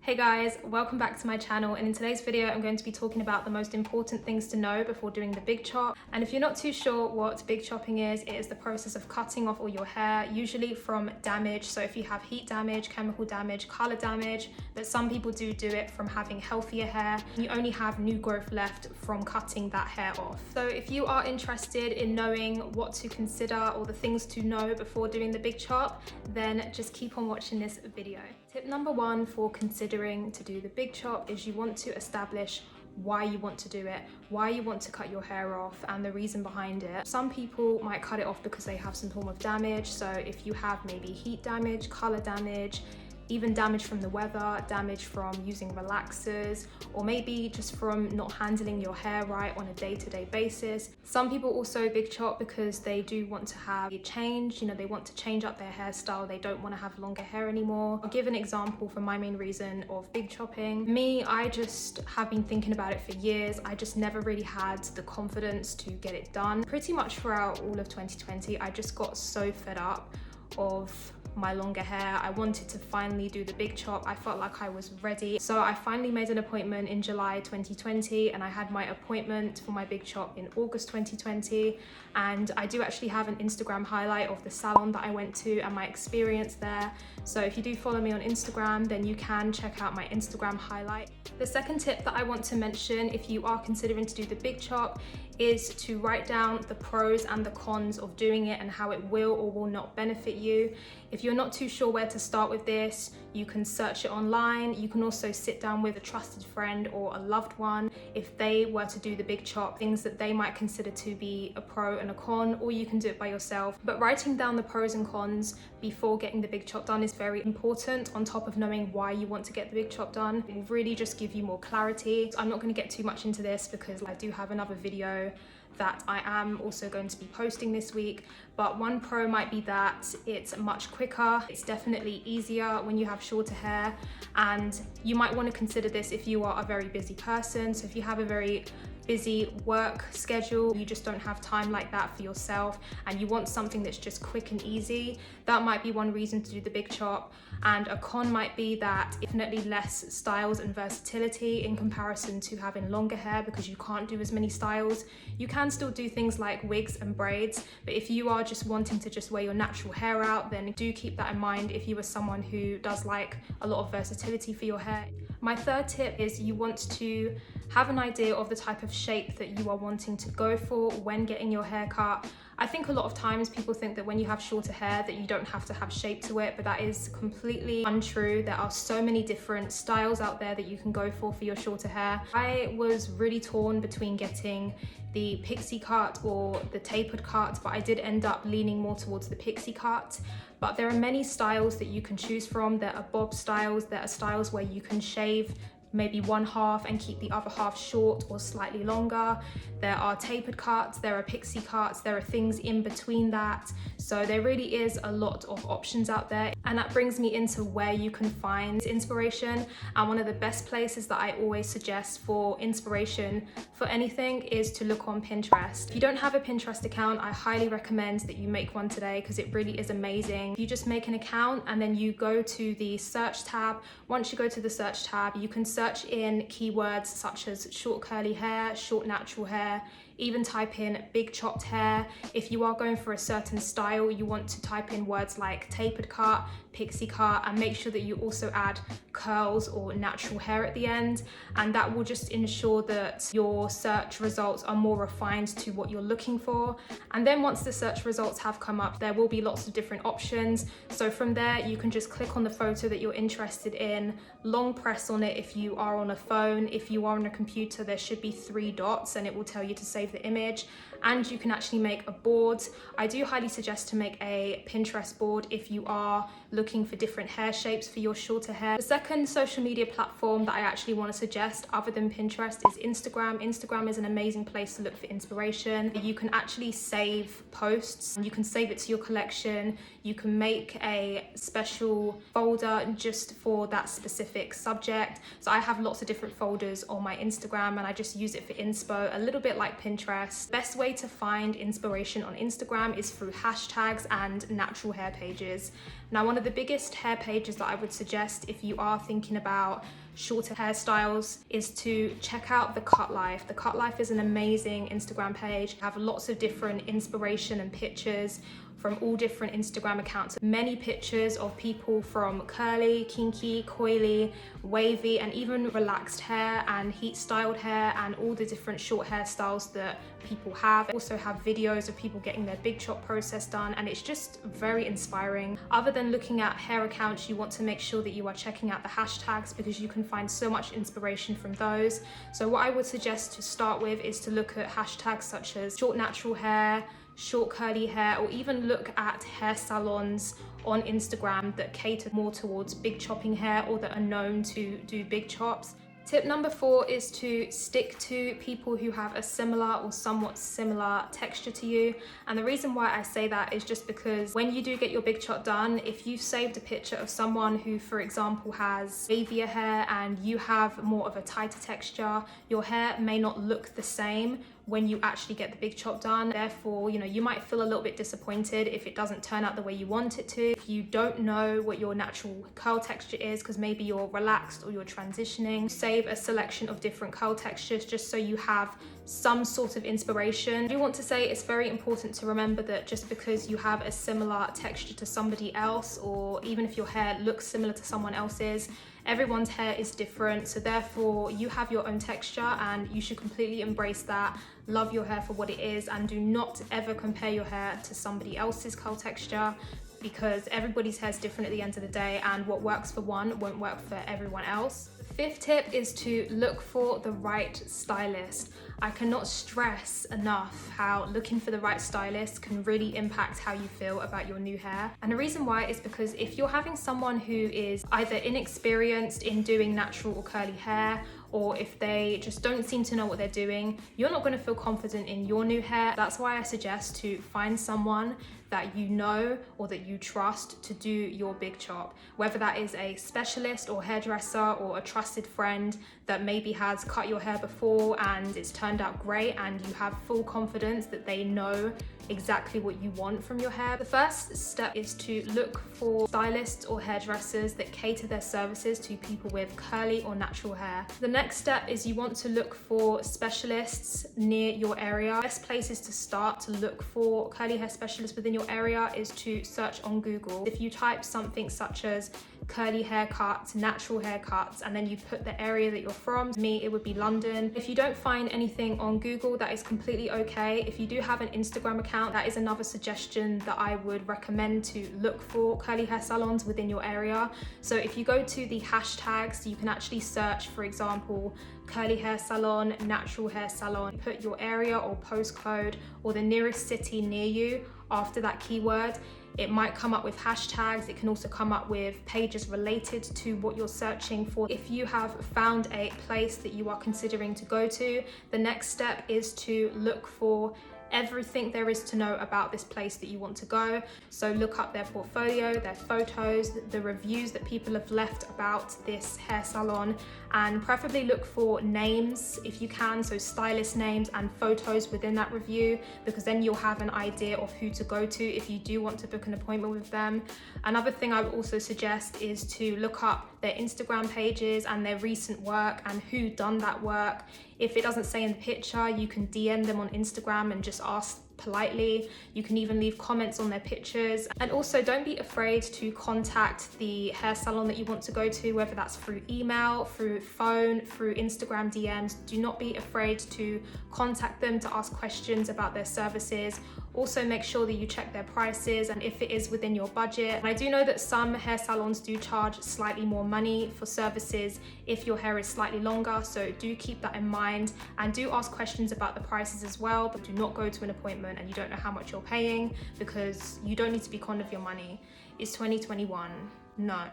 Hey guys, welcome back to my channel, and in today's video I'm going to be talking about the most important things to know before doing the big chop. And if you're not too sure what big chopping is, it is the process of cutting off all your hair, usually from damage. So if you have heat damage, chemical damage, color damage, but some people do it from having healthier hair. You only have new growth left from cutting that hair off. So if you are interested in knowing what to consider or the things to know before doing the big chop, then just keep on watching this video. Tip number one for considering to do the big chop is you want to establish why you want to do it, why you want to cut your hair off, and the reason behind it. Some people might cut it off because they have some form of damage. So if you have maybe heat damage, color damage, even damage from the weather, damage from using relaxers, or maybe just from not handling your hair right on a day-to-day basis. Some people also big chop because they do want to have a change, they want to change up their hairstyle, they don't want to have longer hair anymore. I'll give an example for my main reason of big chopping. Me, I just have been thinking about it for years. I just never really had the confidence to get it done. Pretty much throughout all of 2020, I just got so fed up of my longer hair. I wanted to finally do the big chop. I felt like I was ready. So I finally made an appointment in July 2020, and I had my appointment for my big chop in August 2020. And I do actually have an Instagram highlight of the salon that I went to and my experience there. So if you do follow me on Instagram, then you can check out my Instagram highlight. The second tip that I want to mention if you are considering to do the big chop is to write down the pros and the cons of doing it and how it will or will not benefit you. If you're not too sure where to start with this, you can search it online. You can also sit down with a trusted friend or a loved one if they were to do the big chop, things that they might consider to be a pro and a con, or you can do it by yourself. But writing down the pros and cons before getting the big chop done is very important, on top of knowing why you want to get the big chop done. It will really just give you more clarity. I'm not going to get too much into this because I do have another video that I am also going to be posting this week. But one pro might be that it's much quicker. It's definitely easier when you have shorter hair, and you might want to consider this if you are a very busy person. So if you have a very busy work schedule, you just don't have time like that for yourself, and you want something that's just quick and easy, that might be one reason to do the big chop. And a con might be that definitely less styles and versatility in comparison to having longer hair, because you can't do as many styles. You can still do things like wigs and braids, but if you are just wanting to just wear your natural hair out, then do keep that in mind if you are someone who does like a lot of versatility for your hair. My third tip is you want to have an idea of the type of shape that you are wanting to go for when getting your hair cut. I think a lot of times people think that when you have shorter hair that you don't have to have shape to it, but that is completely untrue. There are so many different styles out there that you can go for your shorter hair. I was really torn between getting the pixie cut or the tapered cut, but I did end up leaning more towards the pixie cut. But there are many styles that you can choose from. There are bob styles, there are styles where you can shave maybe one half and keep the other half short or slightly longer. There are tapered cuts, there are pixie cuts, there are things in between that. So there really is a lot of options out there. And that brings me into where you can find inspiration. And one of the best places that I always suggest for inspiration for anything is to look on Pinterest. If you don't have a Pinterest account, I highly recommend that you make one today, because it really is amazing. You just make an account and then you go to the search tab. Once you go to the search tab, you can search in keywords such as short curly hair, short natural hair, even type in big chopped hair. If you are going for a certain style, you want to type in words like tapered cut, pixie cut, and make sure that you also add curls or natural hair at the end. And that will just ensure that your search results are more refined to what you're looking for. And then once the search results have come up, there will be lots of different options. So from there, you can just click on the photo that you're interested in, long press on it if you are on a phone. If you are on a computer, there should be 3 dots and it will tell you to save the image, and you can actually make a board. I do highly suggest to make a Pinterest board if you are looking for different hair shapes for your shorter hair. The second social media platform that I actually want to suggest other than Pinterest is Instagram. Instagram is an amazing place to look for inspiration. You can actually save posts, you can save it to your collection, you can make a special folder just for that specific subject. So I have lots of different folders on my Instagram and I just use it for inspo, a little bit like Pinterest. Pinterest. Best way to find inspiration on Instagram is through hashtags and natural hair pages. Now, one of the biggest hair pages that I would suggest if you are thinking about shorter hairstyles is to check out The Cut Life. The Cut Life is an amazing Instagram page. Have lots of different inspiration and pictures from all different Instagram accounts. Many pictures of people from curly, kinky, coily, wavy, and even relaxed hair and heat styled hair and all the different short hairstyles that people have. Also have videos of people getting their big chop process done, and it's just very inspiring. Other than looking at hair accounts, you want to make sure that you are checking out the hashtags because you can find so much inspiration from those. So what I would suggest to start with is to look at hashtags such as short natural hair, short curly hair, or even look at hair salons on Instagram that cater more towards big chopping hair or that are known to do big chops. Tip number 4 is to stick to people who have a similar or somewhat similar texture to you. And the reason why I say that is just because when you do get your big chop done, if you've saved a picture of someone who, for example, has wavier hair and you have more of a tighter texture, your hair may not look the same when you actually get the big chop done. Therefore, you might feel a little bit disappointed if it doesn't turn out the way you want it to. If you don't know what your natural curl texture is, because maybe you're relaxed or you're transitioning, save a selection of different curl textures just so you have some sort of inspiration. I do want to say it's very important to remember that just because you have a similar texture to somebody else, or even if your hair looks similar to someone else's, everyone's hair is different. So therefore you have your own texture and you should completely embrace that. Love your hair for what it is and do not ever compare your hair to somebody else's curl texture, because everybody's hair is different at the end of the day, and what works for one won't work for everyone else. The 5th tip is to look for the right stylist. I cannot stress enough how looking for the right stylist can really impact how you feel about your new hair. And the reason why is because if you're having someone who is either inexperienced in doing natural or curly hair, or if they just don't seem to know what they're doing, you're not going to feel confident in your new hair. That's why I suggest to find someone that you know or that you trust to do your big chop, whether that is a specialist or hairdresser or a trusted friend that maybe has cut your hair before and it's turned out great and you have full confidence that they know exactly what you want from your hair. The first step is to look for stylists or hairdressers that cater their services to people with curly or natural hair. The next step is you want to look for specialists near your area. Best places to start to look for curly hair specialists within your area is to search on Google. If you type something such as curly haircuts, natural haircuts, and then you put the area that you're from. For me, it would be London. If you don't find anything on Google, that is completely okay. If you do have an Instagram account, that is another suggestion that I would recommend, to look for curly hair salons within your area. So if you go to the hashtags, you can actually search, for example, curly hair salon, natural hair salon, put your area or postcode or the nearest city near you after that keyword. It might come up with hashtags. It can also come up with pages related to what you're searching for. If you have found a place that you are considering to go to, the next step is to look for everything there is to know about this place that you want to go. So look up their portfolio, their photos, the reviews that people have left about this hair salon, and preferably look for names if you can, so stylist names and photos within that review, because then you'll have an idea of who to go to if you do want to book an appointment with them. Another thing I would also suggest is to look up their Instagram pages and their recent work and who done that work. If it doesn't say in the picture, you can DM them on Instagram and just ask politely. You can even leave comments on their pictures. And also don't be afraid to contact the hair salon that you want to go to, whether that's through email, through phone, through Instagram DMs. Do not be afraid to contact them to ask questions about their services. Also make sure that you check their prices and if it is within your budget. And I do know that some hair salons do charge slightly more money for services if your hair is slightly longer, so do keep that in mind and do ask questions about the prices as well, but do not go to an appointment and you don't know how much you're paying, because you don't need to be conned of your money. It's 2021. No.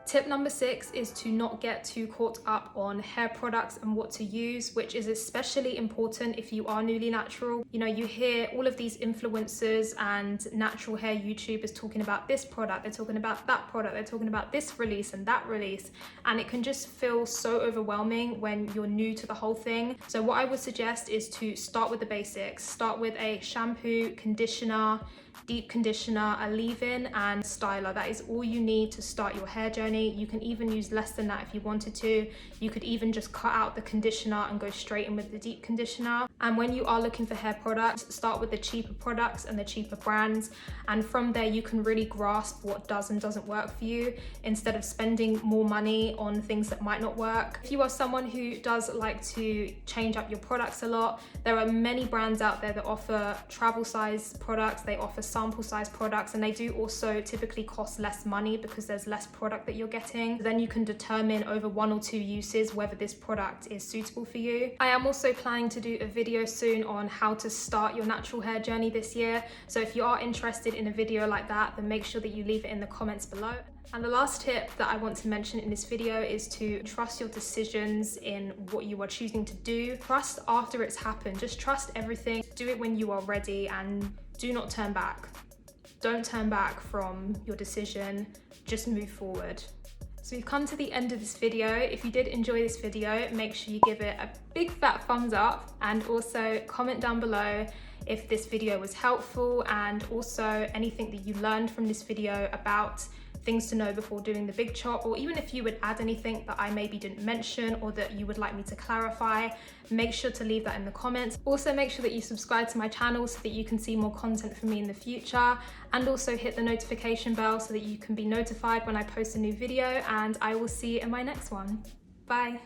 Tip number 6 is to not get too caught up on hair products and what to use, which is especially important if you are newly natural. You know, you hear all of these influencers and natural hair YouTubers talking about this product, they're talking about that product, they're talking about this release and that release, and it can just feel so overwhelming when you're new to the whole thing. So what I would suggest is to start with the basics. Start with a shampoo, conditioner, deep conditioner, a leave-in and styler. That is all you need to start your hair journey. You can even use less than that if you wanted to. You could even just cut out the conditioner and go straight in with the deep conditioner. And when you are looking for hair products, start with the cheaper products and the cheaper brands, and from there you can really grasp what does and doesn't work for you instead of spending more money on things that might not work. If you are someone who does like to change up your products a lot, there are many brands out there that offer travel size products, they offer sample size products, and they do also typically cost less money because there's less product that you're getting. Then you can determine over 1 or 2 uses whether this product is suitable for you. I am also planning to do a video soon on how to start your natural hair journey this year, so if you are interested in a video like that, then make sure that you leave it in the comments below. And the last tip that I want to mention in this video is to trust your decisions in what you are choosing to do. Trust after it's happened. Just trust everything. Do it when you are ready and do not turn back. Don't turn back from your decision. Just move forward. So we've come to the end of this video. If you did enjoy this video, make sure you give it a big fat thumbs up, and also comment down below if this video was helpful, and also anything that you learned from this video about things to know before doing the big chop, or even if you would add anything that I maybe didn't mention or that you would like me to clarify, make sure to leave that in the comments. Also make sure that you subscribe to my channel so that you can see more content from me in the future, and also hit the notification bell so that you can be notified when I post a new video, and I will see you in my next one. Bye.